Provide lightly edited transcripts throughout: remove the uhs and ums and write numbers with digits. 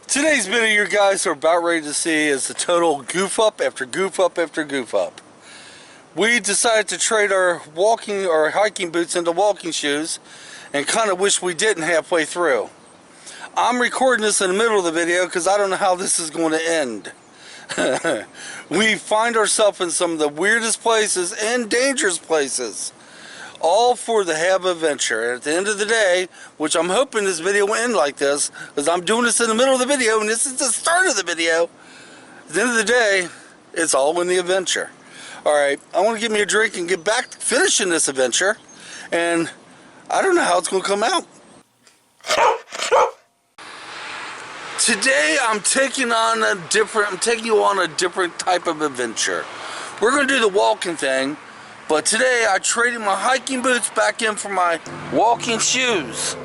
Today's video you guys are about ready to see is the total goof up after goof up after goof up. We decided to trade our walking or hiking boots into walking shoes and kind of wish we didn't halfway through. I'm recording this in the middle of the video because I don't know how this is going to end. We find ourselves in some of the weirdest places and dangerous places, all for the have adventure. And at the end of the day, which I'm hoping this video will end like this, because I'm doing this in the middle of the video and this is the start of the video. At the end of the day, it's all in the adventure. Alright, I want to get me a drink and get back to finishing this adventure, and I don't know how it's going to come out. Today I'm taking you on a different type of adventure. We're going to do the walking thing, but today I traded my hiking boots back in for my walking shoes.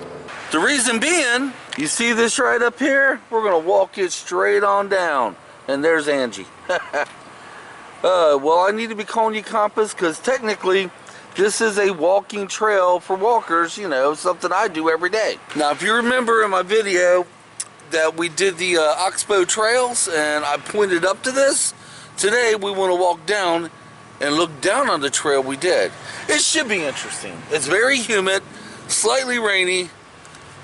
The reason being, you see this right up here? We're going to walk it straight on down. And there's Angie. Well, I need to be calling you Compass because technically this is a walking trail for walkers, you know, something I do every day. Now, if you remember in my video that we did the Oxbow trails and I pointed up to this, today we want to walk down and look down on the trail we did. It should be interesting. It's very humid, slightly rainy.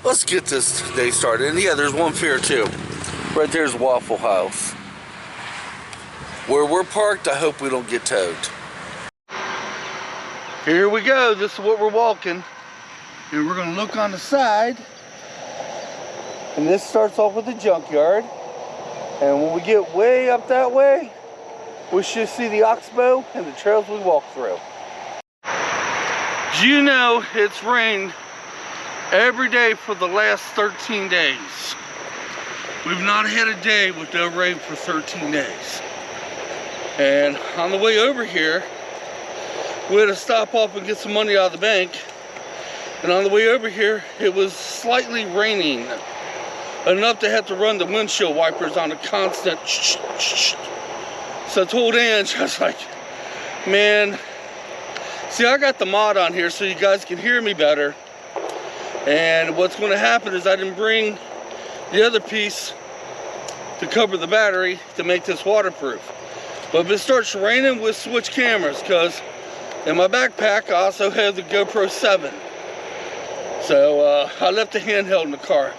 Let's get this day started. And yeah, there's one fear too. Right there's Waffle House. Where we're parked, I hope we don't get towed. Here we go. This is what we're walking. And we're going to look on the side. And this starts off with the junkyard. And when we get way up that way, we should see the Oxbow and the trails we walk through. You know, it's rained every day for the last 13 days. We've not had a day with no rain for 13 days. And on the way over here, we had to stop off and get some money out of the bank. And on the way over here, it was slightly raining. Enough to have to run the windshield wipers on a constant shh. So I told Ange, I was like, man, see, I got the mod on here so you guys can hear me better. And what's going to happen is I didn't bring the other piece to cover the battery to make this waterproof. But if it starts raining, we'll switch cameras, because in my backpack I also have the GoPro 7. So I left the handheld in the car.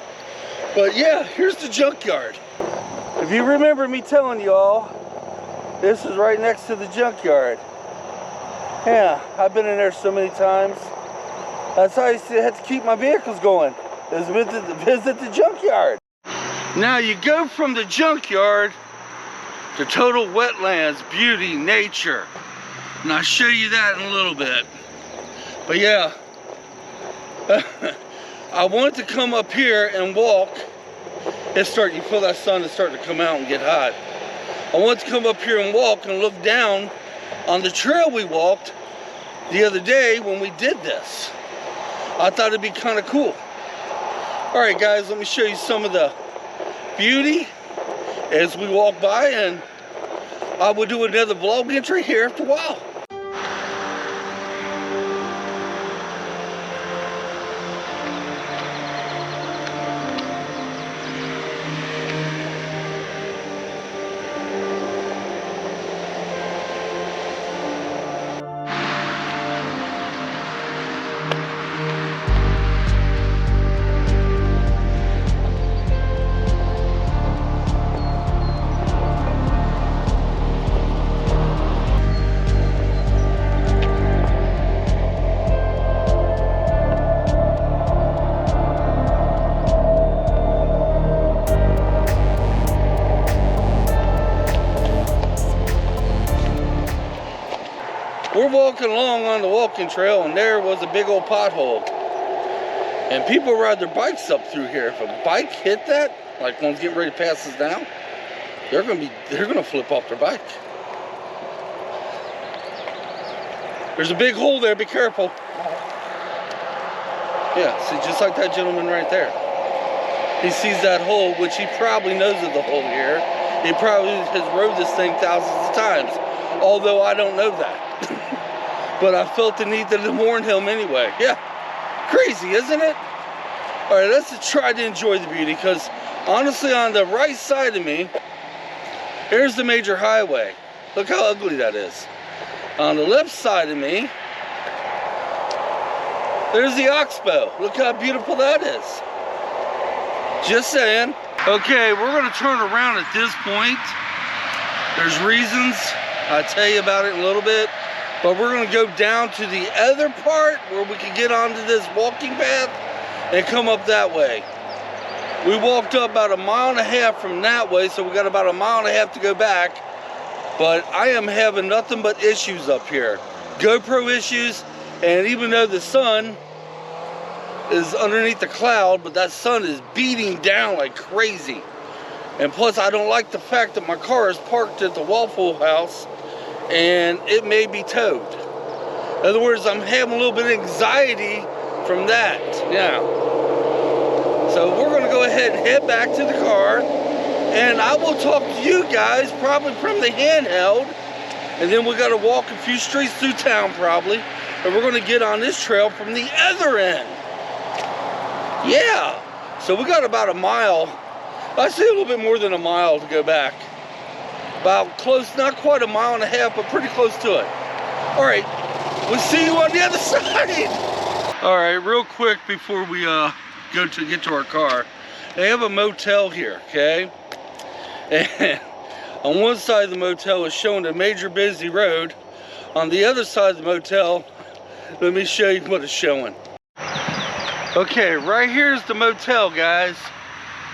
But yeah, here's the junkyard. If you remember me telling y'all, this is right next to the junkyard. Yeah, I've been in there so many times. That's how I used to have to keep my vehicles going, is visit the junkyard. Now you go from the junkyard to total wetlands, beauty, nature. And I'll show you that in a little bit. But yeah, I wanted to come up here and walk. You feel that sun is starting to come out and get hot. I wanted to come up here and walk and look down on the trail we walked the other day when we did this. I thought it'd be kind of cool. All right, guys, let me show you some of the beauty as we walk by, and I will do another vlog entry here after a while. We're walking along on the walking trail, and there was a big old pothole. And people ride their bikes up through here. If a bike hit that, like one's getting ready to pass us now, they're gonna flip off their bike. There's a big hole there, be careful. Yeah, see, just like that gentleman right there. He sees that hole, which he probably knows of the hole here. He probably has rode this thing thousands of times, although I don't know that. But I felt the need to warn him anyway. Yeah, crazy, isn't it? All right, let's try to enjoy the beauty, because Honestly, on the right side of me, here's the major highway. Look how ugly that is. On the left side of me, there's the Oxbow. Look how beautiful that is. Just saying. Okay, we're gonna turn around at this point. There's reasons, I'll tell you about it in a little bit, but we're gonna go down to the other part where we can get onto this walking path and come up that way. We walked up about 1.5 miles from that way, so we got about 1.5 miles to go back, but I am having nothing but issues up here. GoPro issues, and even though the sun is underneath the cloud, but that sun is beating down like crazy. And plus, I don't like the fact that my car is parked at the Waffle House and it may be towed. In other words, I'm having a little bit of anxiety from that. Yeah. So we're gonna go ahead and head back to the car, and I will talk to you guys probably from the handheld, and then we gotta walk a few streets through town probably, and we're gonna get on this trail from the other end. Yeah. So we got about 1 mile. I say a little bit more than 1 mile to go back. About close, not quite 1.5 miles, but pretty close to it. All right, we'll see you on the other side. All right, real quick before we get to our car. They have a motel here, okay? And on one side of the motel is showing a major busy road. On the other side of the motel, let me show you what it's showing. Okay, right here's the motel, guys.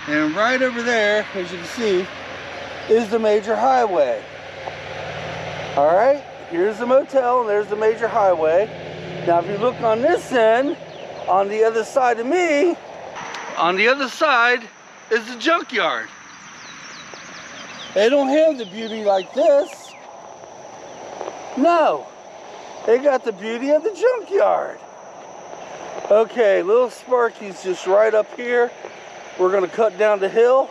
And right over there, as you can see, is the major highway. All right, here's the motel, and there's the major highway. Now, if you look on this end, on the other side of me, on the other side is the junkyard. They don't have the beauty like this. No, they got the beauty of the junkyard. Okay, little Sparky's just right up here. We're gonna cut down the hill.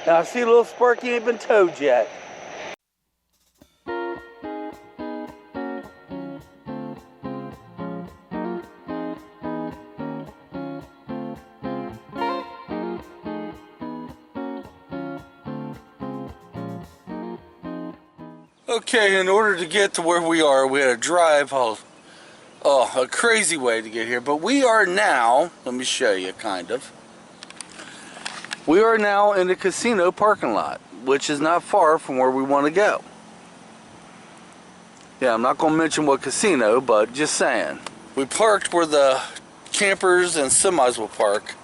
Now I see little Sparky ain't been towed yet. Okay, in order to get to where we are, we had to drive a crazy way to get here. But we are now, let me show you kind of. We are now in the casino parking lot, which is not far from where we want to go. Yeah, I'm not going to mention what casino, but just saying. We parked where the campers and semis will park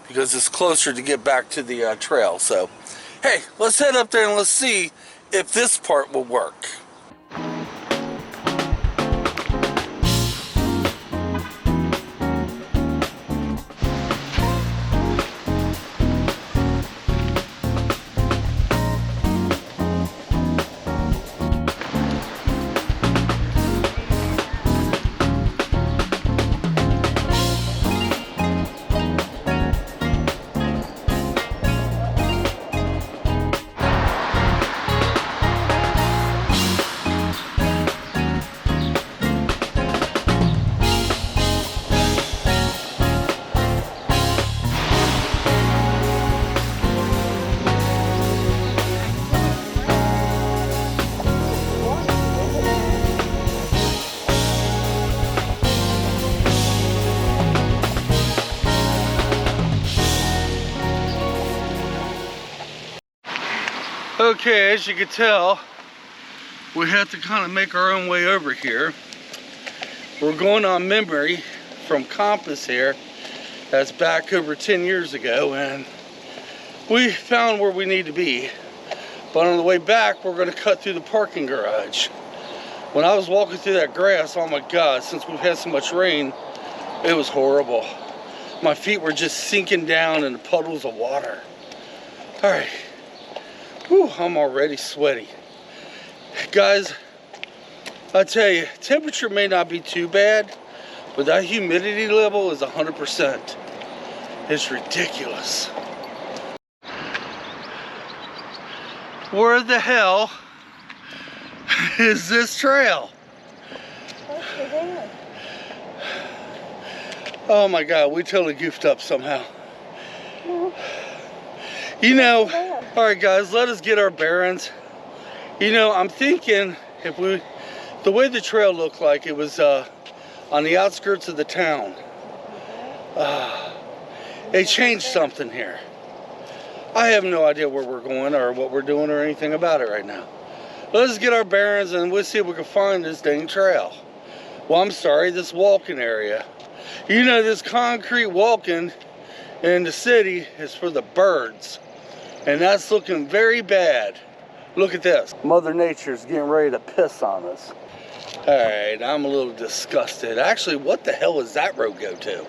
because it's closer to get back to the trail. So, hey, let's head up there and let's see if this part will work. Okay, as you can tell, we have to kind of make our own way over here. We're going on memory from Compass here. That's back over 10 years ago, and we found where we need to be. But on the way back, we're going to cut through the parking garage. When I was walking through that grass, oh my God, since we've had so much rain, it was horrible. My feet were just sinking down in the puddles of water. All right. Whew, I'm already sweaty. Guys, I tell you, temperature may not be too bad, but that humidity level is 100%. It's ridiculous. Where the hell is this trail? Oh my God, we totally goofed up somehow. You know, all right, guys, let us get our bearings. You know, I'm thinking the way the trail looked like, it was on the outskirts of the town. They changed something here. I have no idea where we're going or what we're doing or anything about it right now. Let's get our bearings and we'll see if we can find this dang trail. Well, I'm sorry, this walking area. You know, this concrete walking in the city is for the birds. And that's looking very bad. Look at this. Mother Nature's getting ready to piss on us. All right, I'm a little disgusted. Actually, what the hell does that road go to?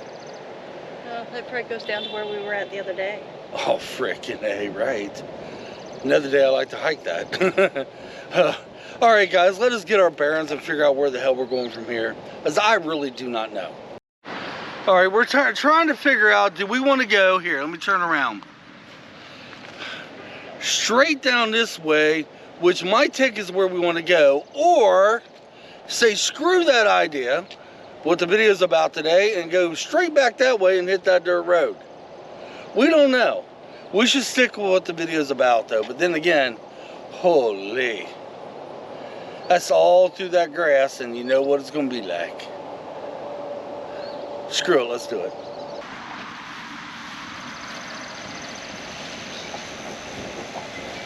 That probably goes down to where we were at the other day. Oh, frickin' A, right. Another day I like to hike that. All right, guys, let us get our bearings and figure out where the hell we're going from here, as I really do not know. All right, we're trying to figure out, do we want to go here? Let me turn around. Straight down this way, which might take us where we want to go, or say screw that idea, what the video is about today, and go straight back that way and hit that dirt road. We don't know. We should stick with what the video is about, though. But then again, holy, that's all through that grass, and you know what it's going to be like. Screw it, let's do it.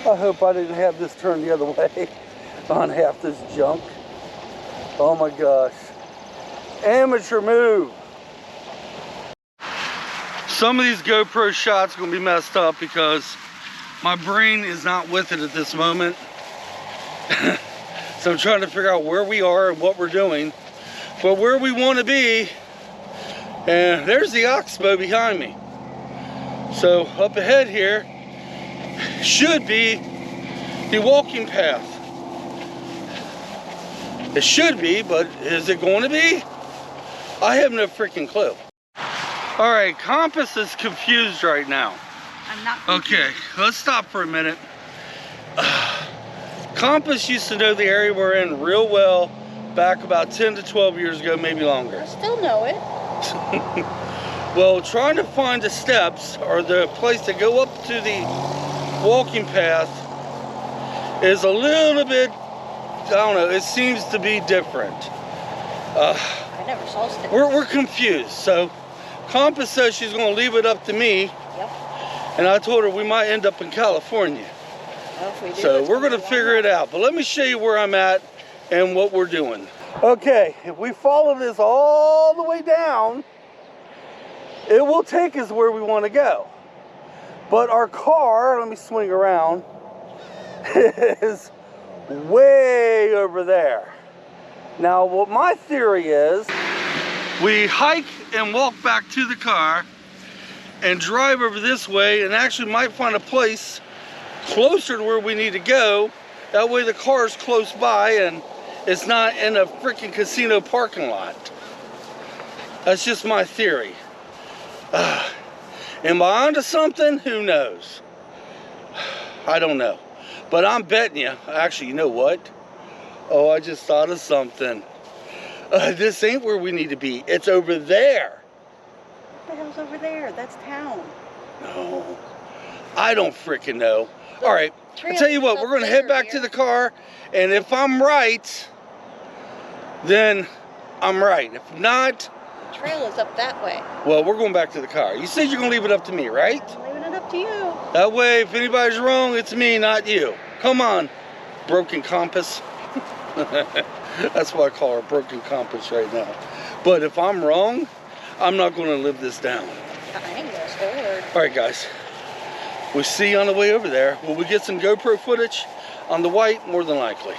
I hope I didn't have this turned the other way on half this junk. Oh my gosh. Amateur move. Some of these GoPro shots are going to be messed up because my brain is not with it at this moment. So I'm trying to figure out where we are and what we're doing. But where we want to be, and there's the oxbow behind me. So up ahead here should be the walking path. It should be, but is it going to be? I have no freaking clue. All right, compass is confused right now. I'm not confused. Okay, let's stop for a minute. Compass used to know the area we're in real well back about 10 to 12 years ago, maybe longer. I still know it. Well, trying to find the steps or the place to go up to the walking path is a little bit, I don't know, it seems to be different. I never saw steps. We're confused. So Compass says she's going to leave it up to me. Yep. And I told her we might end up in California. Well, if we do, So we're going to figure it out. But let me show you where I'm at and what we're doing. Okay, if we follow this all the way down, it will take us where we want to go. But our car, let me swing around, is way over there. Now, what my theory is, we hike and walk back to the car and drive over this way and actually might find a place closer to where we need to go. That way the car is close by and it's not in a freaking casino parking lot. That's just my theory. Am I onto something? Who knows? I don't know. But I'm betting you, actually, you know what? Oh, I just thought of something. This ain't where we need to be. It's over there. What the hell's over there? That's town. No, I don't freaking know. All right, I'll tell you what, we're going to head back to the car, and if I'm right, then I'm right. If not, the trail is up that way. well, we're going back to the car. You said you're going to leave it up to me, right? I'm leaving it up to you. That way, if anybody's wrong, it's me, not you. Come on, broken compass. That's why I call her broken compass right now. But if I'm wrong, I'm not going to live this down. I ain't gonna scared. All right, guys. We'll see you on the way over there. Will we get some GoPro footage on the white? More than likely.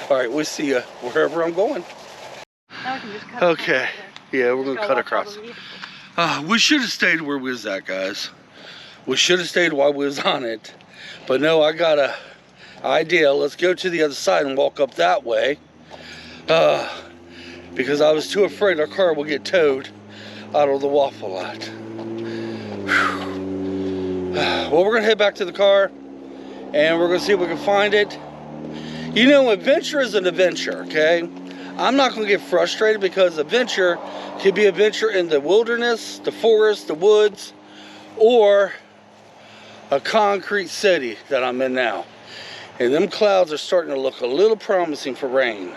All right, we'll see you wherever I'm going. Now we can just cut Okay. Yeah, we're going to cut across. We should have stayed where we was at, guys. We should have stayed while we was on it. But no, I got a idea. Let's go to the other side and walk up that way. Because I was too afraid our car will get towed out of the Waffle Lot. Whew. Well, we're going to head back to the car and we're going to see if we can find it. You know, adventure is an adventure, okay? I'm not going to get frustrated because adventure could be adventure in the wilderness, the forest, the woods, or a concrete city that I'm in now. And them clouds are starting to look a little promising for rain.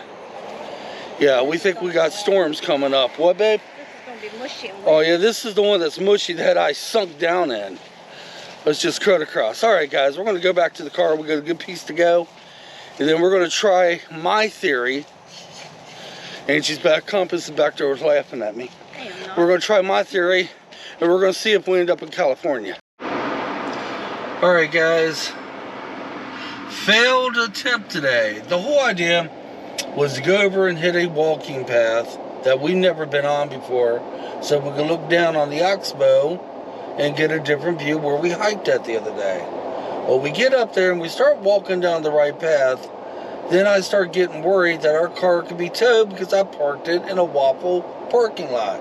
Yeah, we think we got storms coming up. What, babe? This is going to be mushy and wet. Oh, yeah, this is the one that's mushy that I sunk down in. Let's just cut across. All right, guys, we're going to go back to the car. We got a good piece to go. And then we're going to try my theory. Angie's back, Compass is back there laughing at me. We're going to try my theory, and we're going to see if we end up in California. All right, guys. Failed attempt today. The whole idea was to go over and hit a walking path that we've never been on before, so we can look down on the oxbow and get a different view where we hiked at the other day. Well, we get up there and we start walking down the right path. Then I start getting worried that our car could be towed because I parked it in a waffle parking lot.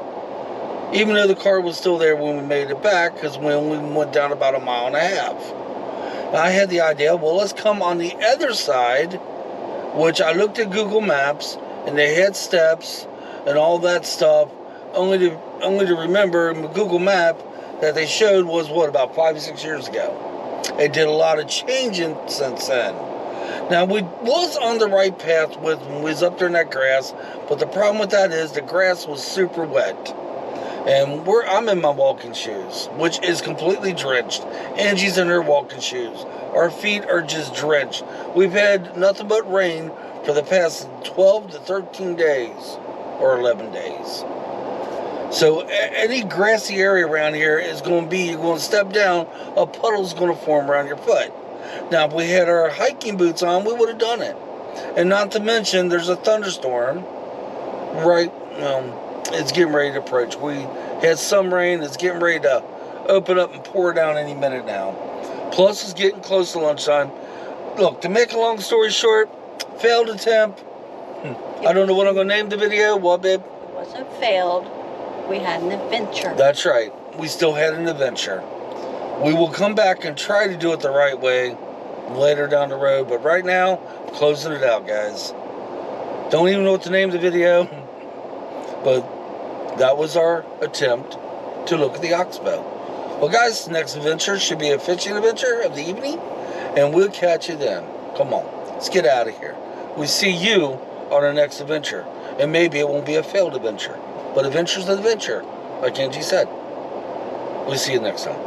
Even though the car was still there when we made it back, because we only went down about 1.5 miles. I had the idea, well, let's come on the other side, which I looked at Google Maps, and they had steps and all that stuff, only to remember in the Google Map that they showed was, what, about 5 or 6 years ago. It did a lot of changing since then. Now, we was on the right path when we was up there in that grass, but the problem with that is the grass was super wet. And I'm in my walking shoes, which is completely drenched. Angie's in her walking shoes. Our feet are just drenched. We've had nothing but rain for the past 12 to 13 days, or 11 days. So any grassy area around here is going to be, you're going to step down, a puddle's going to form around your foot. Now, if we had our hiking boots on, we would have done it. And not to mention, there's a thunderstorm, right, it's getting ready to approach. We had some rain. It's getting ready to open up and pour down any minute now. Plus, it's getting close to lunchtime. Look, to make a long story short, failed attempt. I don't know what I'm going to name the video. What, babe? It wasn't failed. We had an adventure. That's right. We still had an adventure. We will come back and try to do it the right way later down the road. But right now, closing it out, guys. Don't even know what to name the video. But that was our attempt to look at the oxbow. Well, guys, next adventure should be a fishing adventure of the evening, and we'll catch you then. Come on, let's get out of here. We see you on our next adventure, and maybe it won't be a failed adventure, but adventure's an adventure, like Angie said. We'll see you next time.